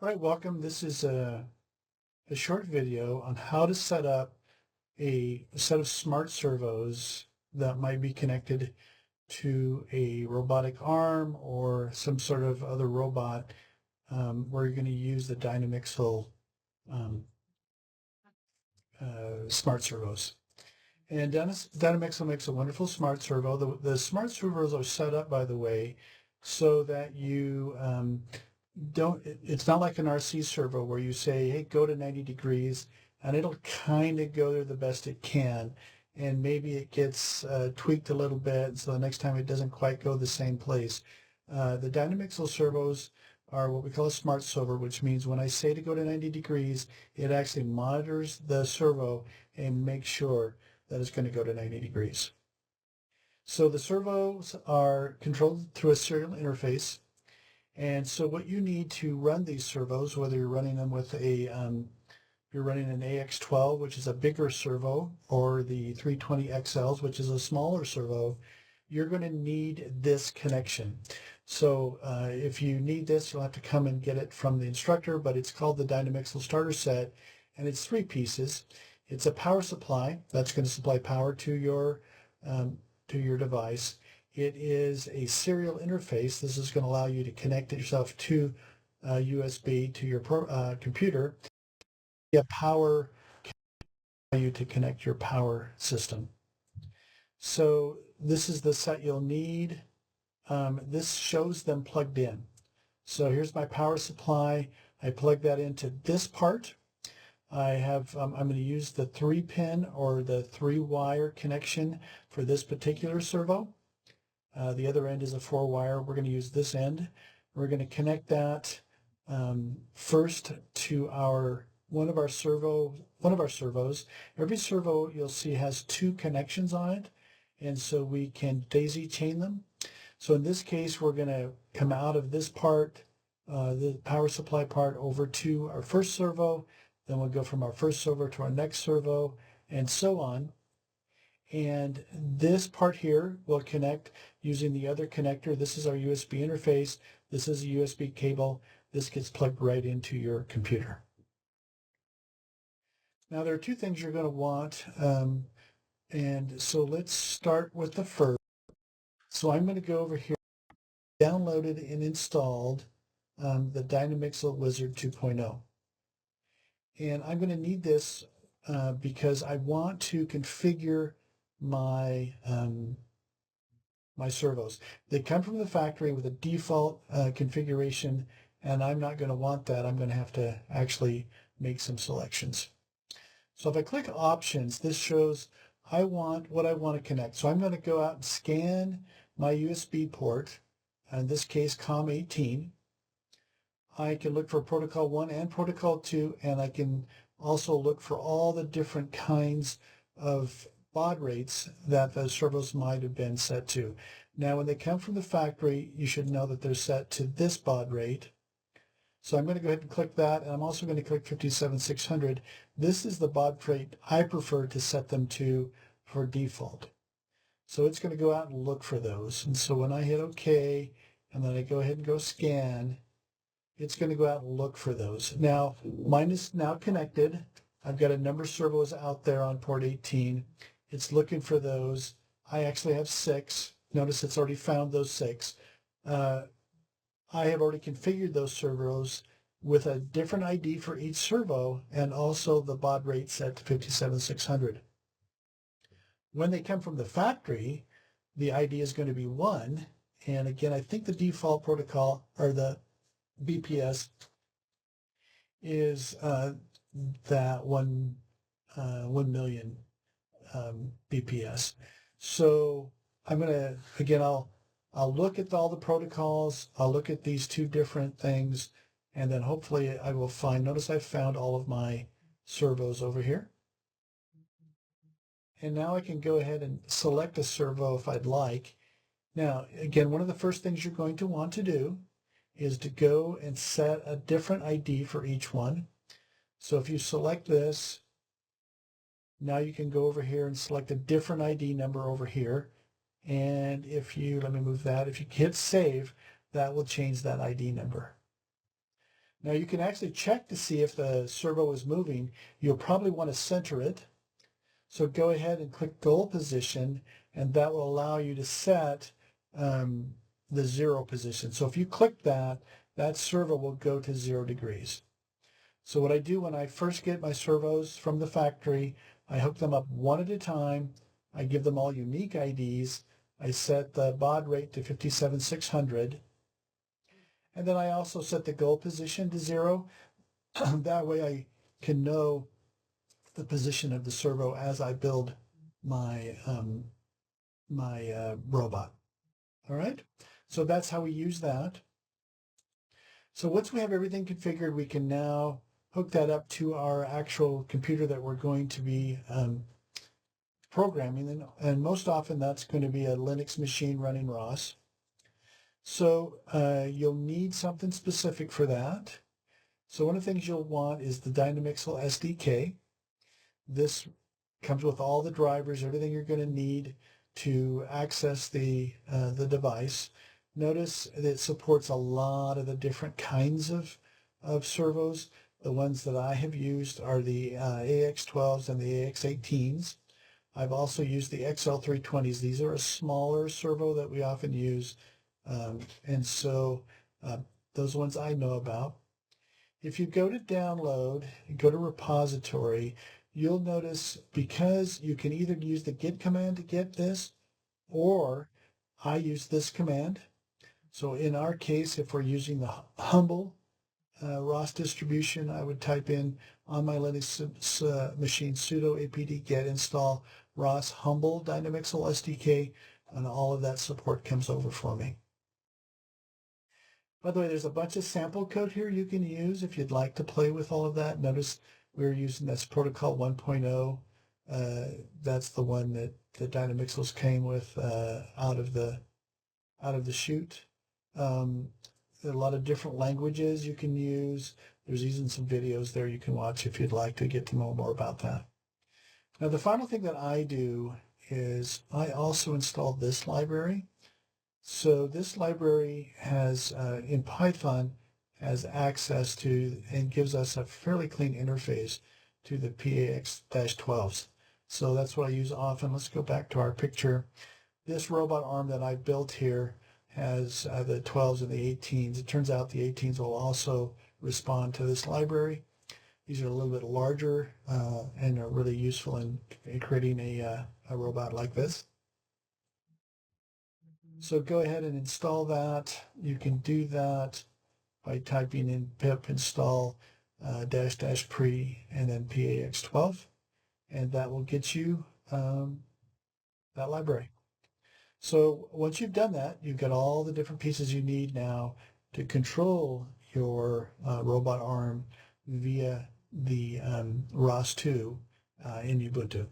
All right, welcome. This is a short video on how to set up a set of smart servos that might be connected to a robotic arm or some sort of other robot where you're going to use the Dynamixel um, smart servos. And Dynamixel makes a wonderful smart servo. The smart servos are set up, by the way, so that you it's not like an RC servo where you say, hey, go to 90 degrees, and it'll kind of go there the best it can. And maybe it gets tweaked a little bit, so the next time it doesn't quite go the same place. The Dynamixel servos are what we call a smart servo, which means when I say to go to 90 degrees, it actually monitors the servo and makes sure that it's going to go to 90 degrees. So the servos are controlled through a serial interface. And so what you need to run these servos, whether you're running them with you're running an AX12, which is a bigger servo, or the 320XLs, which is a smaller servo, you're going to need this connection. So if you need this, you'll have to come and get it from the instructor, but it's called the Dynamixel starter set, and it's 3 pieces. It's a power supply that's going to supply power to your device. It is a serial interface. This is going to allow you to connect it yourself to USB to your computer. Yeah, power allow you to connect your power system. So this is the set you'll need. This shows them plugged in. So here's my power supply. I plug that into this part. I'm going to use the 3-pin or the 3-wire connection for this particular servo. The other end is a 4-wire. We're going to use this end. We're going to connect that first to one of our servos. Every servo you'll see has 2 connections on it, and so we can daisy chain them. So in this case, we're going to come out of this part, the power supply part, over to our first servo. Then we'll go from our first servo to our next servo, and so on. And this part here will connect using the other connector. This is our USB interface. This is a USB cable. This gets plugged right into your computer. Now there are 2 things you're going to want. And so let's start with the first. So I'm going to go over here, downloaded and installed the Dynamixel Wizard 2.0. And I'm going to need this because I want to configure my my servos. They come from the factory with a default configuration, and I'm not going to want that. I'm going to have to actually make some selections. So if I click options, this shows what I want to connect. So I'm going to go out and scan my USB port, in this case COM18. I can look for protocol 1 and protocol 2, and I can also look for all the different kinds of baud rates that the servos might have been set to. Now, when they come from the factory, you should know that they're set to this baud rate. So I'm going to go ahead and click that, and I'm also going to click 57600. This is the baud rate I prefer to set them to for default. So it's going to go out and look for those. And so when I hit OK, and then I go ahead and go scan, it's going to go out and look for those. Now, mine is now connected. I've got a number of servos out there on port 18. It's looking for those. I actually have 6. Notice it's already found those 6. I have already configured those servos with a different ID for each servo and also the baud rate set to 57600. When they come from the factory, the ID is going to be 1. And again, I think the default protocol or the BPS is that 1 million BPS. So I'm going to, again, I'll look at all the protocols. I'll look at these 2 different things, and then hopefully I will find, notice I've found all of my servos over here. And now I can go ahead and select a servo if I'd like. Now, again, one of the first things you're going to want to do is to go and set a different ID for each one. So if you select this, now you can go over here and select a different ID number over here. And if you, let me move that, if you hit save, that will change that ID number. Now you can actually check to see if the servo is moving. You'll probably want to center it. So go ahead and click goal position, and that will allow you to set the 0 position. So if you click that, that servo will go to 0 degrees. So what I do when I first get my servos from the factory, I hook them up one at a time. I give them all unique IDs. I set the baud rate to 57,600. And then I also set the goal position to 0. That way I can know the position of the servo as I build my robot. All right, so that's how we use that. So once we have everything configured, we can now hook that up to our actual computer that we're going to be programming, and most often that's going to be a Linux machine running ROS. So you'll need something specific for that. So one of the things you'll want is the Dynamixel SDK. This comes with all the drivers, everything you're going to need to access the device. Notice that it supports a lot of the different kinds of servos. The ones that I have used are the AX12s and the AX18s. I've also used the XL320s. These are a smaller servo that we often use, and so those ones I know about. If you go to download and go to repository, you'll notice, because you can either use the git command to get this, or I use this command. So in our case, if we're using the humble ROS distribution, I would type in on my Linux machine sudo apd get install ROS humble Dynamixel SDK, and all of that support comes over for me. By the way, there's a bunch of sample code here you can use if you'd like to play with all of that. Notice we're using that's protocol 1.0. That's the one that the Dynamixels came with out of the chute. There are a lot of different languages you can use. There's even some videos there you can watch if you'd like to get to know more about that. Now, the final thing that I do is I also install this library. So this library has, in Python, has access to and gives us a fairly clean interface to the PAX-12s. So that's what I use often. Let's go back to our picture. This robot arm that I built here has the 12s and the 18s. It turns out the 18s will also respond to this library. These are a little bit larger and are really useful in creating a robot like this. So go ahead and install that. You can do that by typing in pip install --pre and then PAX12, and that will get you that library. So once you've done that, you've got all the different pieces you need now to control your robot arm via the ROS2 in Ubuntu.